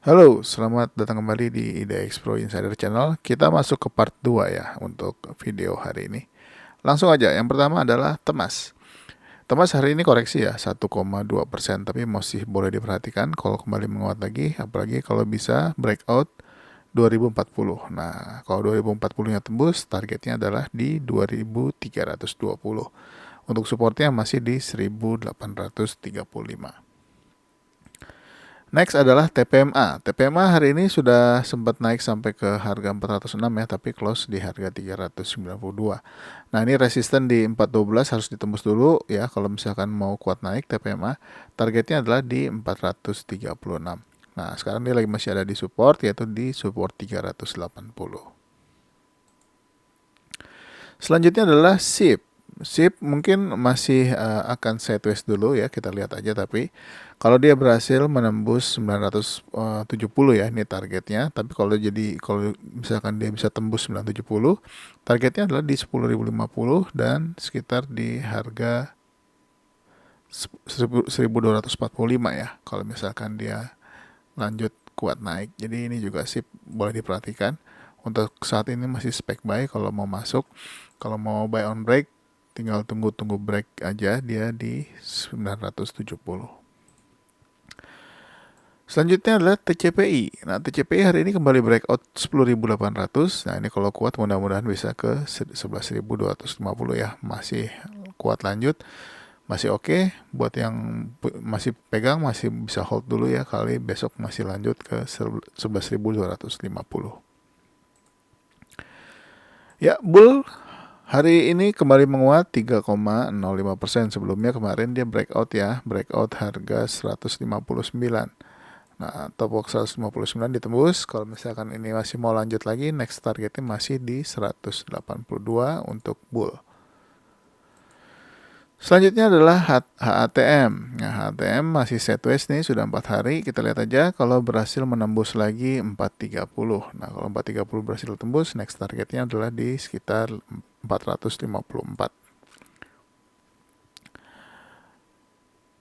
Halo, selamat datang kembali di IDX Pro Insider Channel. Kita masuk ke part 2 ya untuk video hari ini. Langsung aja, yang pertama adalah Temas. Temas hari ini koreksi ya, 1,2%, tapi masih boleh diperhatikan kalau kembali menguat lagi, apalagi kalau bisa breakout 2040. Nah, kalau 2040-nya tembus, targetnya adalah di 2320. Untuk supportnya masih di 1835. Next adalah TPMA. TPMA hari ini sudah sempat naik sampai ke harga 406 ya, tapi close di harga 392. Nah, ini resisten di 412 harus ditembus dulu ya kalau misalkan mau kuat naik TPMA. Targetnya adalah di 436. Nah, sekarang dia lagi masih ada di support, yaitu di support 380. Selanjutnya adalah SIP. SIP mungkin masih akan sideways dulu ya, kita lihat aja, tapi kalau dia berhasil menembus 970 ya, ini targetnya. Tapi kalau misalkan dia bisa tembus 970, targetnya adalah di 10.050 dan sekitar di harga 1245 ya, kalau misalkan dia lanjut kuat naik. Jadi ini juga SIP boleh diperhatikan. Untuk saat ini masih spek buy kalau mau masuk. Kalau mau buy on break, tinggal tunggu break aja, dia di 970. Selanjutnya adalah TCPI. Nah, TCPI hari ini kembali breakout 10.800. Nah, ini kalau kuat mudah-mudahan bisa ke 11.250 ya. Masih kuat lanjut. Masih oke. Buat yang masih pegang masih bisa hold dulu ya, kali besok masih lanjut ke 11.250. Ya, bull hari ini kembali menguat 3,05%. Sebelumnya kemarin dia breakout ya, breakout harga 159. Nah, top box 159 ditembus. Kalau misalkan ini masih mau lanjut lagi, next targetnya masih di 182 untuk bull. Selanjutnya adalah HATM. Nah, HATM masih sideways nih, sudah 4 hari. Kita lihat aja kalau berhasil menembus lagi 430. Nah, kalau 430 berhasil tembus, next targetnya adalah di sekitar 454.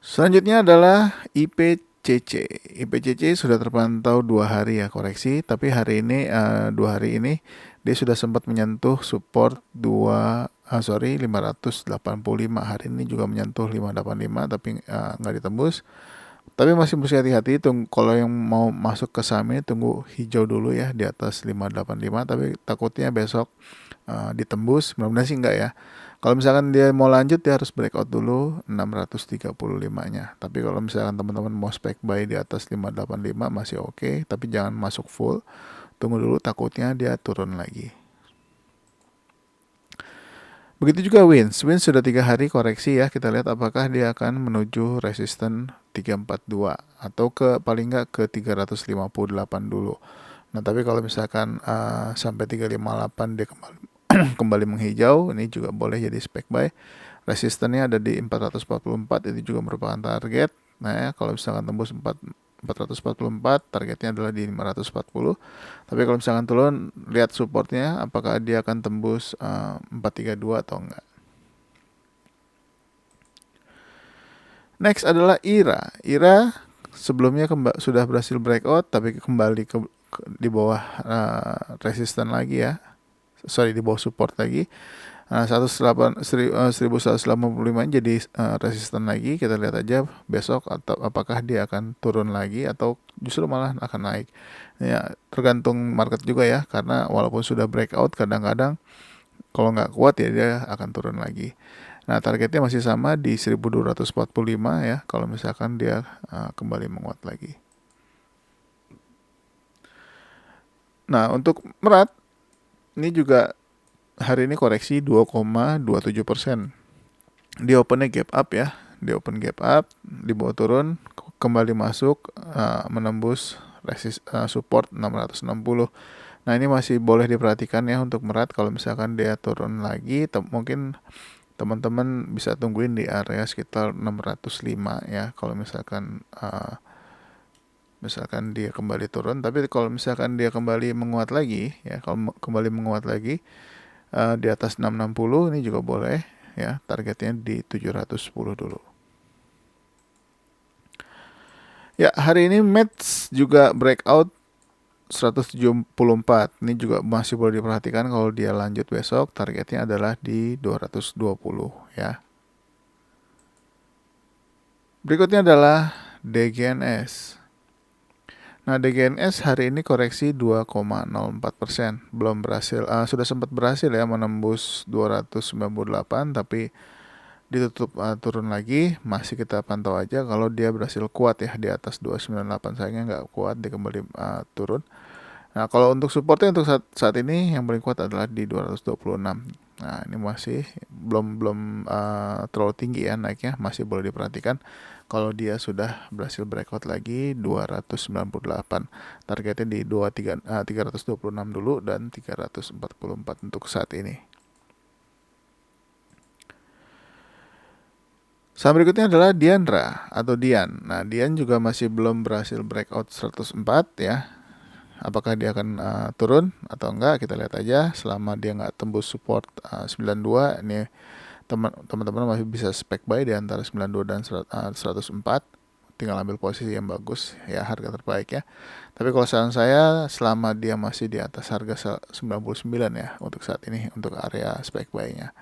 Selanjutnya adalah IPCC. IPCC sudah terpantau 2 hari ya koreksi, tapi hari ini 2 hari ini dia sudah sempat menyentuh support 585. Hari ini juga menyentuh 585 tapi nggak ditembus. Tapi masih mesti hati-hati, kalau yang mau masuk ke saham ini tunggu hijau dulu ya di atas 585, tapi takutnya besok ditembus, mudah-mudahan sih enggak ya. Kalau misalkan dia mau lanjut, dia harus breakout dulu 635-nya. Tapi kalau misalkan teman-teman mau spek buy di atas 585 masih oke, tapi jangan masuk full. Tunggu dulu, takutnya dia turun lagi. Begitu juga Wins. Wins sudah 3 hari koreksi ya. Kita lihat apakah dia akan menuju resisten 342 atau paling nggak ke 358 dulu. Nah, tapi kalau misalkan sampai 358 dia kembali menghijau, ini juga boleh jadi spek buy. Resistennya ada di 444, itu juga merupakan target. Nah ya, kalau misalkan tembus 444, targetnya adalah di 540. Tapi kalau misalkan turun, lihat supportnya apakah dia akan tembus 432 atau enggak. Next adalah IRA. IRA sebelumnya sudah berhasil breakout, tapi kembali di bawah resisten lagi ya. Sorry, di bawah support lagi. 1185 jadi resisten lagi. Kita lihat aja besok atau apakah dia akan turun lagi atau justru malah akan naik. Ya, tergantung market juga ya, karena walaupun sudah breakout, kadang-kadang kalau nggak kuat ya dia akan turun lagi. Nah, targetnya masih sama di 1245 ya, kalau misalkan dia kembali menguat lagi. Nah, untuk Merat ini juga hari ini koreksi 2,27%. Di opennya gap up ya, di open gap up, dibawa turun, kembali masuk, menembus support 660. Nah, ini masih boleh diperhatikan ya untuk Merat. Kalau misalkan dia turun lagi, mungkin teman-teman bisa tungguin di area sekitar 605 ya, kalau misalkan dia kembali turun. Tapi kalau misalkan dia kembali menguat lagi ya, kalau kembali menguat lagi di atas 660, ini juga boleh ya, targetnya di 710 dulu. Ya, hari ini Mets juga breakout 174. Ini juga masih boleh diperhatikan kalau dia lanjut besok, targetnya adalah di 220 ya. Berikutnya adalah DGNS. Nah, DGNS hari ini koreksi 2,04%. Belum berhasil, sudah sempat berhasil ya menembus 298, tapi ditutup turun lagi. Masih kita pantau aja kalau dia berhasil kuat ya di atas 298. Sayangnya nggak kuat, dia kembali turun. Nah, kalau untuk supportnya untuk saat ini yang paling kuat adalah di 226. Nah, ini masih belum belum terlalu tinggi ya naiknya, masih boleh diperhatikan. Kalau dia sudah berhasil breakout lagi 298. Targetnya di 326 dulu dan 344 untuk saat ini. Saham berikutnya adalah Diandra atau Dian. Nah, Dian juga masih belum berhasil breakout 104 ya. Apakah dia akan turun atau enggak, kita lihat aja. Selama dia nggak tembus support 92, ini teman-teman masih bisa spek buy di antara 92 dan 104. Tinggal ambil posisi yang bagus ya, harga terbaik ya. Tapi kalau saran saya, selama dia masih di atas harga 99 ya untuk saat ini, untuk area spek buy-nya.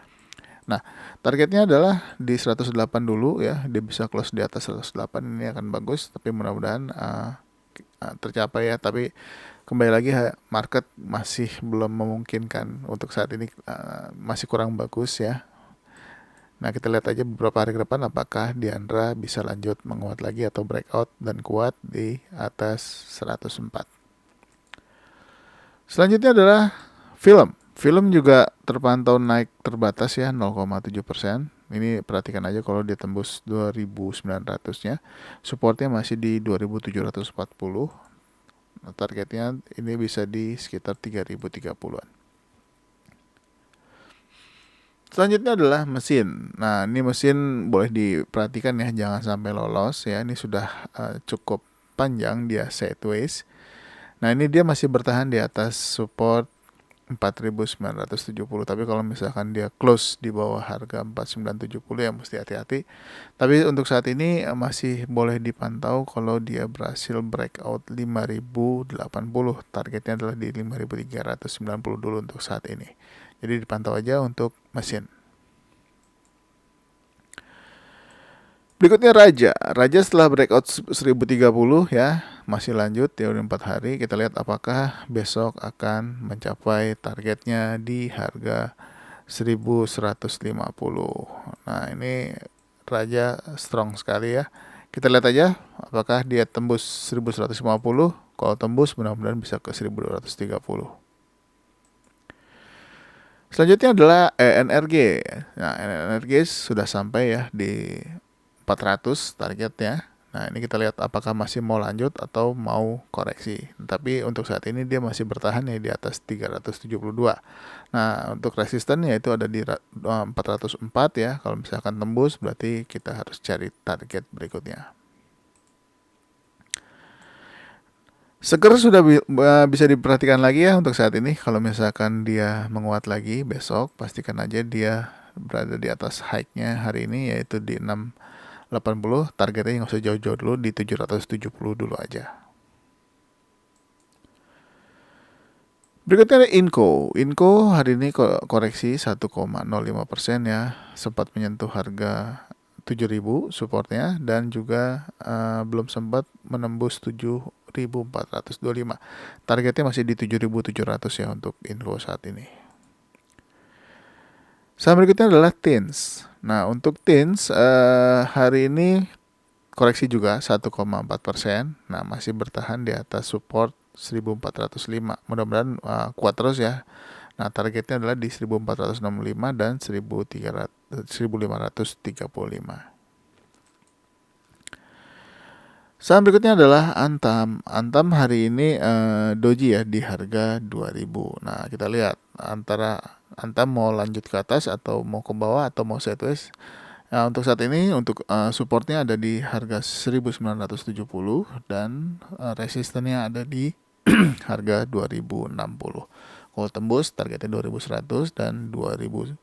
Nah, targetnya adalah di 108 dulu ya. Dia bisa close di atas 108, ini akan bagus. Tapi mudah-mudahan tercapai ya. Tapi kembali lagi, market masih belum memungkinkan untuk saat ini, masih kurang bagus ya. Nah, kita lihat aja beberapa hari ke depan apakah Diandra bisa lanjut menguat lagi atau breakout dan kuat di atas 104. Selanjutnya adalah film. Film juga terpantau naik terbatas ya, 0,7%. Ini perhatikan aja kalau dia tembus 2.900-nya. Supportnya masih di 2.740. Nah, targetnya ini bisa di sekitar 3.030-an. Selanjutnya adalah mesin. Nah, ini mesin boleh diperhatikan ya, jangan sampai lolos ya. Ini sudah cukup panjang dia sideways. Nah, ini dia masih bertahan di atas support 4.970. Tapi kalau misalkan dia close di bawah harga 4.970 ya mesti hati-hati. Tapi untuk saat ini masih boleh dipantau kalau dia berhasil breakout 5.080. Targetnya adalah di 5.390 dulu untuk saat ini. Jadi dipantau aja untuk mesin. Berikutnya Raja. Raja setelah breakout 1030 ya, masih lanjut teori 4 hari. Kita lihat apakah besok akan mencapai targetnya di harga 1150. Nah, ini Raja strong sekali ya. Kita lihat aja apakah dia tembus 1150. Kalau tembus mudah-mudahan bisa ke 1230. Selanjutnya adalah ENRG. Nah, ENRG sudah sampai ya di 400 targetnya. Nah, ini kita lihat apakah masih mau lanjut atau mau koreksi. Tapi untuk saat ini dia masih bertahan ya di atas 372. Nah, untuk resistennya itu ada di 404 ya. Kalau misalkan tembus berarti kita harus cari target berikutnya. Seger sudah bisa diperhatikan lagi ya untuk saat ini. Kalau misalkan dia menguat lagi besok, pastikan aja dia berada di atas high-nya hari ini, yaitu di 680. Targetnya nggak usah jauh-jauh dulu, di 770 dulu aja. Berikutnya ada Inco. Inco hari ini koreksi 1,05% ya. Sempat menyentuh harga 7.000 supportnya dan juga belum sempat menembus 7.425. Targetnya masih di 7.700 ya untuk Inco saat ini. Saham berikutnya adalah TINS. Nah, untuk TINS hari ini koreksi juga 1,4%. Nah, masih bertahan di atas support 1405. Mudah-mudahan kuat terus ya. Nah, targetnya adalah di 1465 dan 1535. Saham berikutnya adalah Antam. Antam hari ini doji ya di harga 2000. Nah, kita lihat antara Antam mau lanjut ke atas atau mau ke bawah atau mau sideways. Nah, untuk saat ini untuk supportnya ada di harga 1970 dan resistennya ada di harga 2060. Kalau tembus targetnya 2100 dan 2150.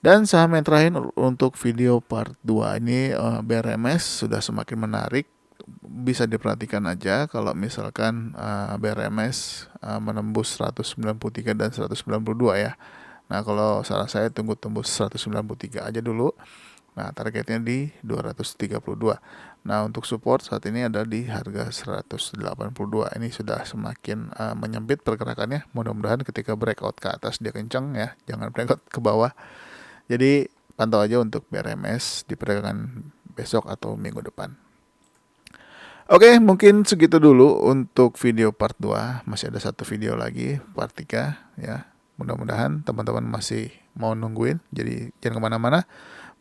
Dan saham yang terakhir untuk video part 2 ini BRMS sudah semakin menarik. Bisa diperhatikan aja kalau misalkan BRMS menembus 193 dan 192 ya. Nah, kalau saran saya tunggu tembus 193 aja dulu. Nah, targetnya di 232. Nah, untuk support saat ini ada di harga 182. Ini sudah semakin menyempit pergerakannya. Mudah-mudahan ketika breakout ke atas dia kencang ya, jangan breakout ke bawah. Jadi pantau aja untuk BRMS di perdagangan besok atau minggu depan. Oke, mungkin segitu dulu untuk video part 2. Masih ada satu video lagi, part 3 ya. Mudah-mudahan teman-teman masih mau nungguin. Jadi jangan kemana-mana.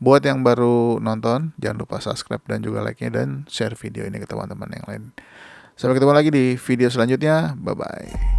Buat yang baru nonton, jangan lupa subscribe dan juga like-nya dan share video ini ke teman-teman yang lain. Sampai ketemu lagi di video selanjutnya. Bye-bye.